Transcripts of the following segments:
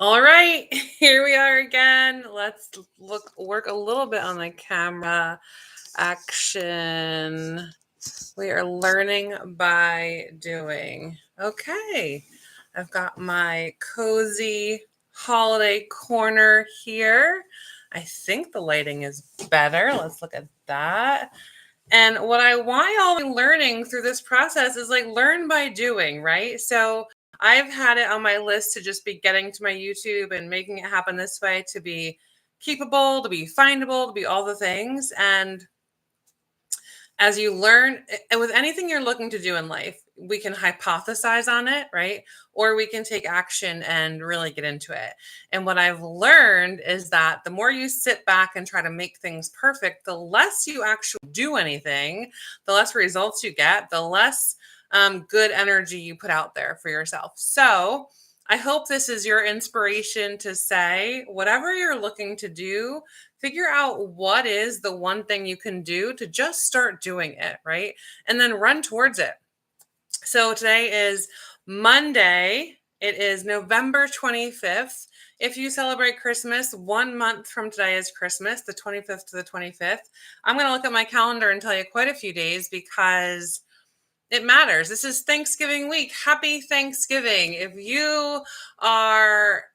All right, here we are again. Let's work a little bit on the camera action. We are learning by doing. Okay, I've got my cozy holiday corner here. I think the lighting is better. Let's look at that. And what I want y'all to be learning through this process is like learn by doing, right? So I've had it on my list to just be getting to my YouTube and making it happen this way to be keepable, to be findable, to be all the things. And as you learn, and with anything you're looking to do in life, we can hypothesize on it, right? Or we can take action and really get into it. And what I've learned is that the more you sit back and try to make things perfect, the less you actually do anything, the less results you get, the less good energy you put out there for yourself. So I hope this is your inspiration to say, whatever you're looking to do, figure out what is the one thing you can do to just start doing it, right? And then run towards it. So today is Monday. It is November 25th. If you celebrate Christmas, 1 month from today is Christmas, the 25th to the 25th. I'm going to look at my calendar and tell you quite a few days because it matters. This is Thanksgiving week. Happy Thanksgiving. If you are,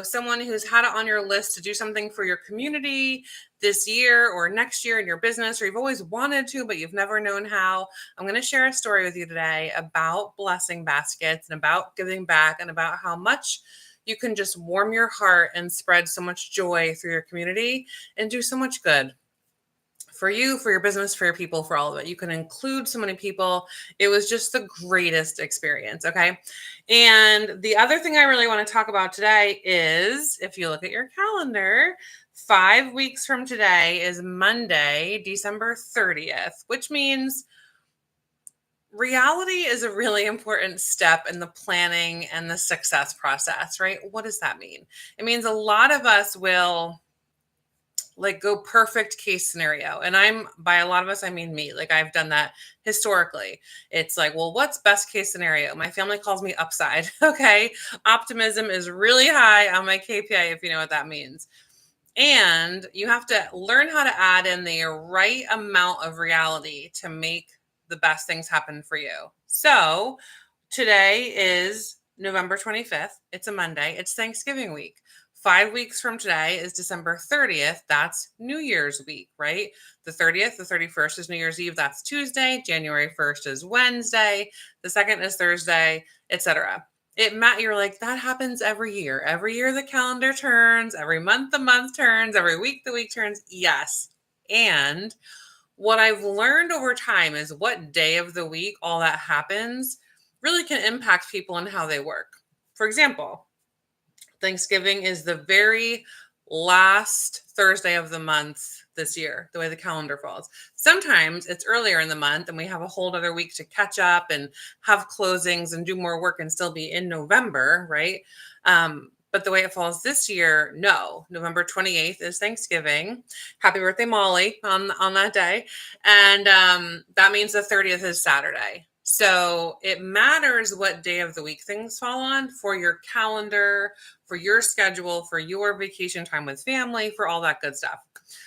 someone who's had it on your list to do something for your community this year or next year in your business, or you've always wanted to, but you've never known how, I'm going to share a story with you today about blessing baskets and about giving back and about how much you can just warm your heart and spread so much joy through your community and do so much good for you, for your business, for your people, for all of it. You can include so many people. It was just the greatest experience. Okay. And the other thing I really want to talk about today is, if you look at your calendar, 5 weeks from today is Monday, December 30th, which means reality is a really important step in the planning and the success process, right? What does that mean? It means a lot of us will go perfect case scenario. And by a lot of us, I mean me. Like, I've done that historically. It's like, well, what's best case scenario? My family calls me upside. Okay. Optimism is really high on my KPI, if you know what that means. And you have to learn how to add in the right amount of reality to make the best things happen for you. So today is November 25th. It's a Monday. It's Thanksgiving week. 5 weeks from today is December 30th. That's New Year's week, right? The 30th, the 31st is New Year's Eve. That's Tuesday. January 1st is Wednesday. The 2nd is Thursday, etc. You're like, that happens every year. Every year the calendar turns, every month the month turns, every week the week turns. Yes. And what I've learned over time is what day of the week all that happens really can impact people and how they work. For example, Thanksgiving is the very last Thursday of the month this year, the way the calendar falls. Sometimes it's earlier in the month and we have a whole other week to catch up and have closings and do more work and still be in November, right? But the way it falls this year, no. November 28th is Thanksgiving. Happy birthday, Molly, on that day. And that means the 30th is Saturday. So it matters what day of the week things fall on for your calendar, for your schedule, for your vacation time with family, for all that good stuff.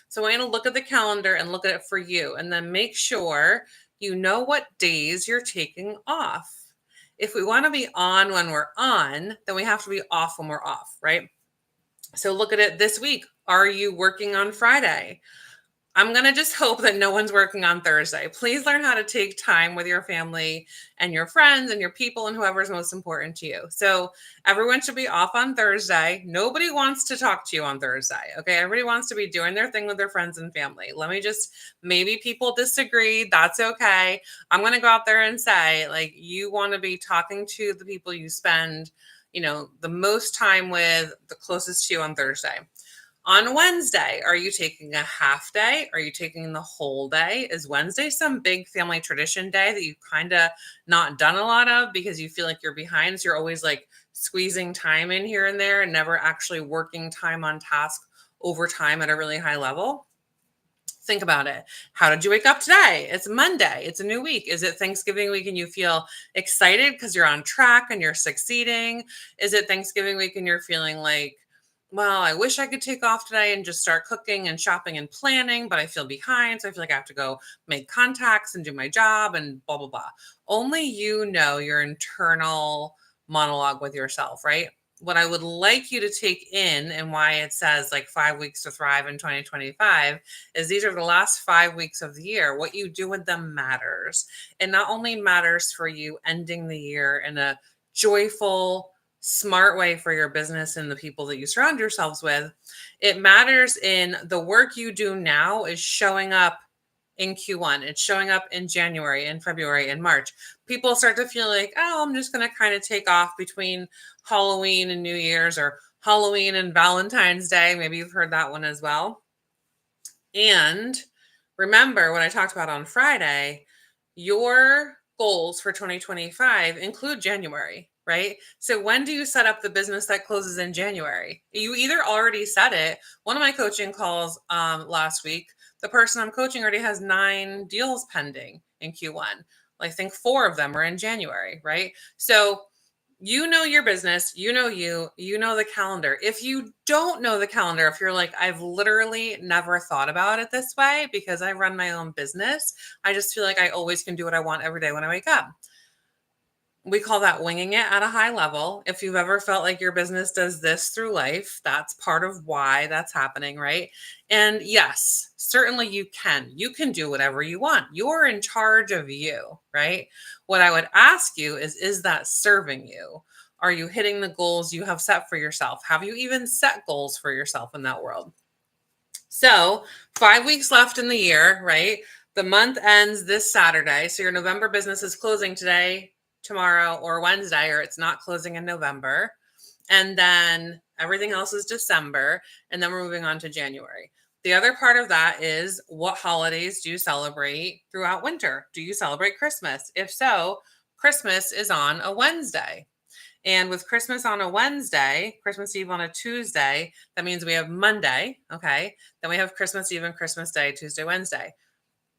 So I'm going to look at the calendar and look at it for you, and then make sure you know what days you're taking off. If we want to be on when we're on, then we have to be off when we're off, right? So look at it this week. Are you working on Friday? I'm going to just hope that no one's working on Thursday. Please learn how to take time with your family and your friends and your people and whoever's most important to you. So everyone should be off on Thursday. Nobody wants to talk to you on Thursday. Okay. Everybody wants to be doing their thing with their friends and family. Maybe people disagree. That's okay. I'm going to go out there and say, like, you want to be talking to the people you spend, the most time with, the closest to you on Thursday. On Wednesday, are you taking a half day? Are you taking the whole day? Is Wednesday some big family tradition day that you kind of not done a lot of because you feel like you're behind? So you're always like squeezing time in here and there and never actually working time on task over time at a really high level. Think about it. How did you wake up today? It's Monday. It's a new week. Is it Thanksgiving week and you feel excited because you're on track and you're succeeding? Is it Thanksgiving week and you're feeling like, well, I wish I could take off today and just start cooking and shopping and planning, but I feel behind. So I feel like I have to go make contacts and do my job and blah, blah, blah. Only you know your internal monologue with yourself, right? What I would like you to take in and why it says like 5 weeks to thrive in 2025 is these are the last 5 weeks of the year. What you do with them matters. It not only matters for you ending the year in a joyful, smart way for your business and the people that you surround yourselves with, it matters in the work you do now is showing up in Q1. It's showing up in January and February and March. People start to feel like, oh, I'm just going to kind of take off between Halloween and New Year's or Halloween and Valentine's Day. Maybe you've heard that one as well. And remember what I talked about on Friday, your goals for 2025 include January, right? So when do you set up the business that closes in January? You either already set it. One of my coaching calls last week, the person I'm coaching already has 9 deals pending in Q1. I think 4 of them are in January, right? So you know your business, you know the calendar. If you don't know the calendar, if you're like, I've literally never thought about it this way because I run my own business, I just feel like I always can do what I want every day when I wake up. We call that winging it at a high level. If you've ever felt like your business does this through life, that's part of why that's happening, right? And yes, certainly you can. You can do whatever you want. You're in charge of you, right? What I would ask you is that serving you? Are you hitting the goals you have set for yourself? Have you even set goals for yourself in that world? So 5 weeks left in the year, right? The month ends this Saturday. So your November business is closing today, tomorrow, or Wednesday, or it's not closing in November. And then everything else is December. And then we're moving on to January. The other part of that is what holidays do you celebrate throughout winter? Do you celebrate Christmas? If so, Christmas is on a Wednesday. And with Christmas on a Wednesday, Christmas Eve on a Tuesday, that means we have Monday. Okay. Then we have Christmas Eve and Christmas Day, Tuesday, Wednesday.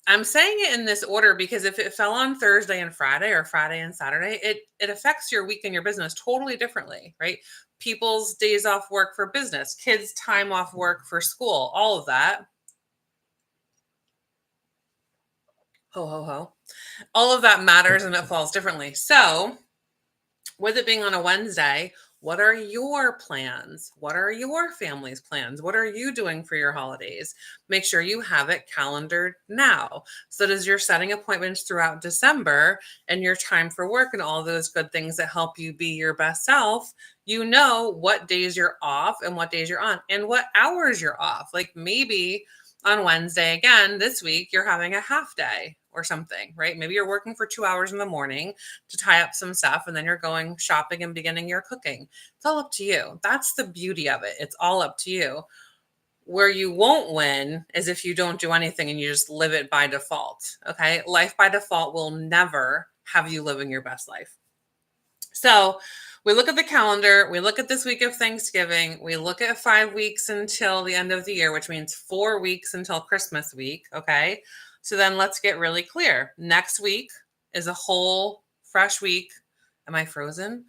I'm saying it in this order because if it fell on Thursday and Friday or Friday and Saturday, it affects your week and your business totally differently, right? People's days off work for business, kids' time off work for school, all of that. Ho, ho, ho. All of that matters and it falls differently. So, with it being on a Wednesday, what are your plans? What are your family's plans? What are you doing for your holidays? Make sure you have it calendared now. So that as you're setting appointments throughout December and your time for work and all those good things that help you be your best self, you know what days you're off and what days you're on and what hours you're off. Like maybe on Wednesday, again, this week, you're having a half day or something, right? Maybe you're working for 2 hours in the morning to tie up some stuff and then you're going shopping and beginning your cooking. It's all up to you. That's the beauty of it. It's all up to you. Where you won't win is if you don't do anything and you just live it by default. Okay. Life by default will never have you living your best life. So we look at the calendar, we look at this week of Thanksgiving, we look at 5 weeks until the end of the year, which means 4 weeks until Christmas week. Okay. So then let's get really clear. Next week is a whole fresh week. Am I frozen?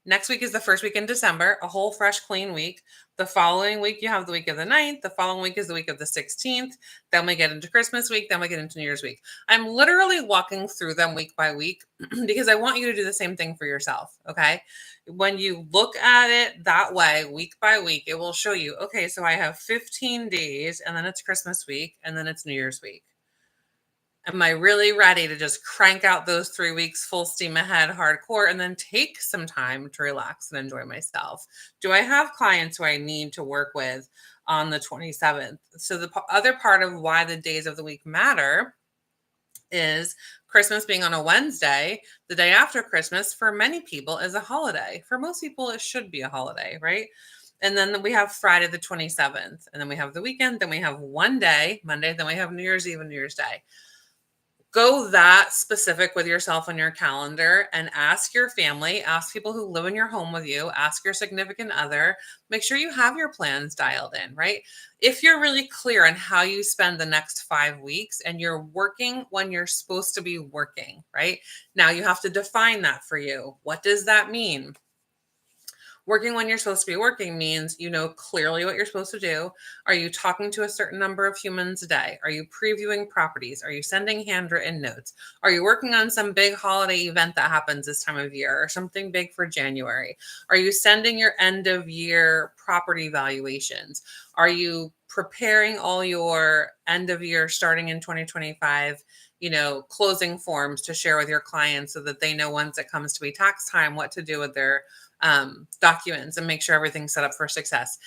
Next week is the first week in December, a whole fresh clean week. The following week, you have the week of the 9th. The following week is the week of the 16th. Then we get into Christmas week. Then we get into New Year's week. I'm literally walking through them week by week because I want you to do the same thing for yourself. Okay. When you look at it that way, week by week, it will show you, okay, so I have 15 days and then it's Christmas week and then it's New Year's week. Am I really ready to just crank out those 3 weeks full steam ahead, hardcore, and then take some time to relax and enjoy myself? Do I have clients who I need to work with on the 27th? So the other part of why the days of the week matter is Christmas being on a Wednesday, the day after Christmas, for many people is a holiday. For most people, it should be a holiday, right? And then we have Friday the 27th, and then we have the weekend, then we have one day, Monday, then we have New Year's Eve and New Year's Day. Go that specific with yourself on your calendar and ask your family, ask people who live in your home with you, ask your significant other, make sure you have your plans dialed in, right? If you're really clear on how you spend the next 5 weeks and you're working when you're supposed to be working, right? Now you have to define that for you. What does that mean? Working when you're supposed to be working means you know clearly what you're supposed to do. Are you talking to a certain number of humans a day? Are you previewing properties? Are you sending handwritten notes? Are you working on some big holiday event that happens this time of year or something big for January? Are you sending your end of year property valuations? Are you preparing all your end of year starting in 2025, closing forms to share with your clients so that they know once it comes to be tax time what to do with their documents and make sure everything's set up for success?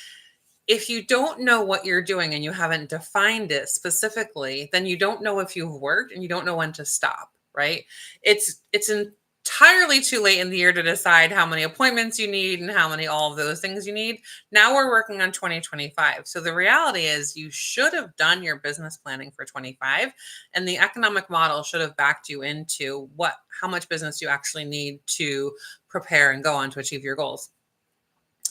If you don't know what you're doing and you haven't defined it specifically, then you don't know if you've worked and you don't know when to stop, right? It's entirely too late in the year to decide how many appointments you need and how many all of those things you need. Now we're working on 2025. So the reality is you should have done your business planning for 25, and the economic model should have backed you into how much business you actually need to prepare and go on to achieve your goals.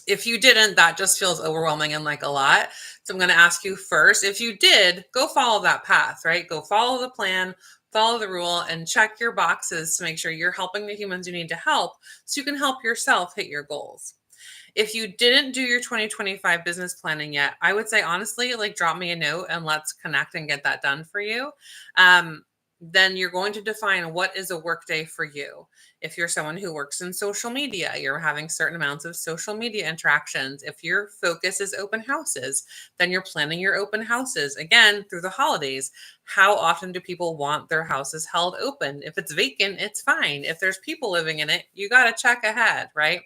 If you didn't, that just feels overwhelming and like a lot. So I'm going to ask you first, if you did, go follow that path, right? Go follow the plan, follow the rule, and check your boxes to make sure you're helping the humans you need to help so you can help yourself hit your goals. If you didn't do your 2025 business planning yet, I would say honestly, like drop me a note and let's connect and get that done for you. Then you're going to define what is a work day for you. If you're someone who works in social media, you're having certain amounts of social media interactions. If your focus is open houses, then you're planning your open houses again through the holidays. How often do people want their houses held open? If it's vacant, it's fine. If there's people living in it, you got to check ahead, right?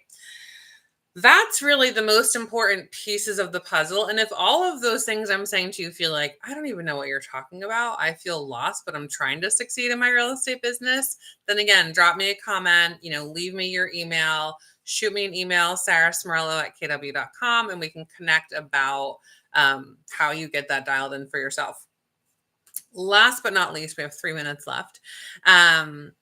That's really the most important pieces of the puzzle. And if all of those things I'm saying to you feel like, I don't even know what you're talking about, I feel lost, but I'm trying to succeed in my real estate business, then again, drop me a comment, leave me your email, shoot me an email, sarasmorello@kw.com, and we can connect about how you get that dialed in for yourself. Last but not least, we have 3 minutes left. And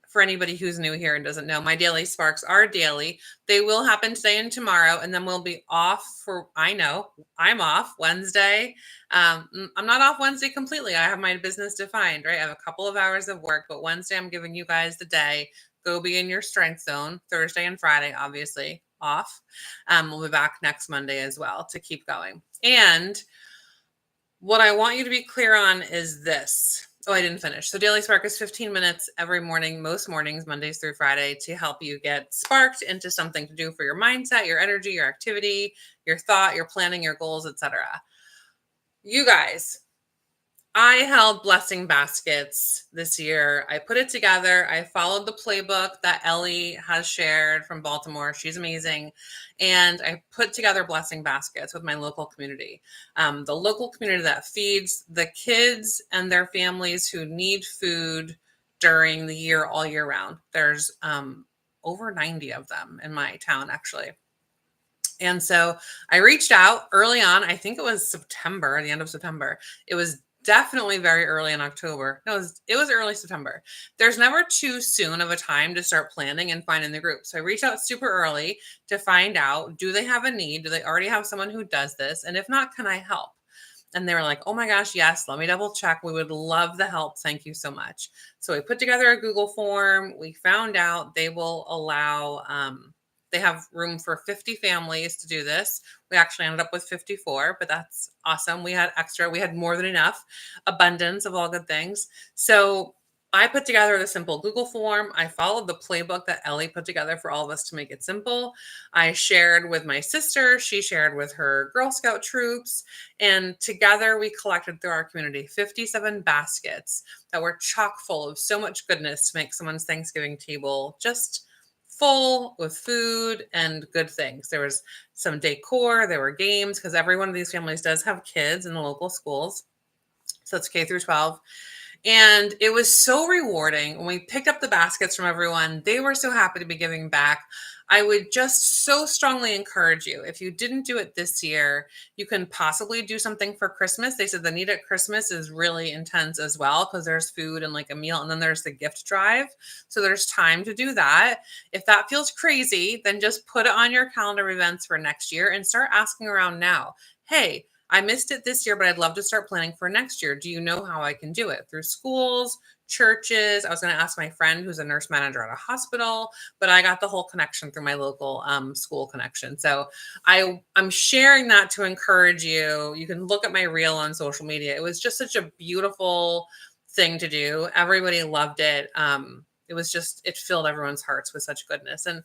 for anybody who's new here and doesn't know, my daily sparks are daily. They will happen today and tomorrow, and then we'll be off I'm off Wednesday. I'm not off Wednesday completely. I have my business defined, right? I have a couple of hours of work, but Wednesday I'm giving you guys the day. Go be in your strength zone. Thursday and Friday, obviously, off. We'll be back next Monday as well to keep going. And what I want you to be clear on is this. Oh, I didn't finish. So Daily Spark is 15 minutes every morning, most mornings, Mondays through Friday, to help you get sparked into something to do for your mindset, your energy, your activity, your thought, your planning, your goals, etc. You guys, I held blessing baskets this year. I put it together. I followed the playbook that Ellie has shared from Baltimore. She's amazing. And I put together blessing baskets with my local community. The local community that feeds the kids and their families who need food during the year, all year round. There's over 90 of them in my town, actually. And so I reached out early on. I think it was September, the end of September. It was definitely very early in October. No, it was early September. There's never too soon of a time to start planning and finding the group. So I reached out super early to find out, do they have a need? Do they already have someone who does this? And if not, can I help? And they were like, oh my gosh, yes, let me double check. We would love the help. Thank you so much. So we put together a Google form. We found out they will allow, they have room for 50 families to do this. We actually ended up with 54, but that's awesome. We had more than enough, abundance of all good things. So I put together the simple Google form. I followed the playbook that Ellie put together for all of us to make it simple. I shared with my sister. She shared with her Girl Scout troops. And together we collected through our community 57 baskets that were chock full of so much goodness to make someone's Thanksgiving table just full with food and good things. There was some decor, there were games, because every one of these families does have kids in the local schools. So it's K through 12. And it was so rewarding when we picked up the baskets from everyone. They were so happy to be giving back. I would just so strongly encourage you. If you didn't do it this year, you can possibly do something for Christmas. They said the need at Christmas is really intense as well because there's food and like a meal, and then there's the gift drive. So there's time to do that. If that feels crazy, then just put it on your calendar events for next year and start asking around now. Hey, I missed it this year, but I'd love to start planning for next year. Do you know how I can do it? Through schools, churches. I was going to ask my friend who's a nurse manager at a hospital, but I got the whole connection through my local school connection. So I'm sharing that to encourage you. You can look at my reel on social media. It was just such a beautiful thing to do. Everybody loved it. It was just, it filled everyone's hearts with such goodness. And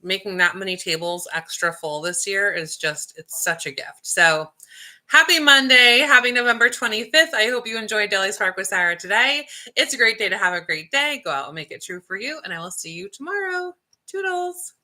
making that many tables extra full this year is just, it's such a gift. So happy Monday. Happy November 25th. I hope you enjoyed Daily Spark with Sara today. It's a great day to have a great day. Go out and make it true for you. And I will see you tomorrow. Toodles.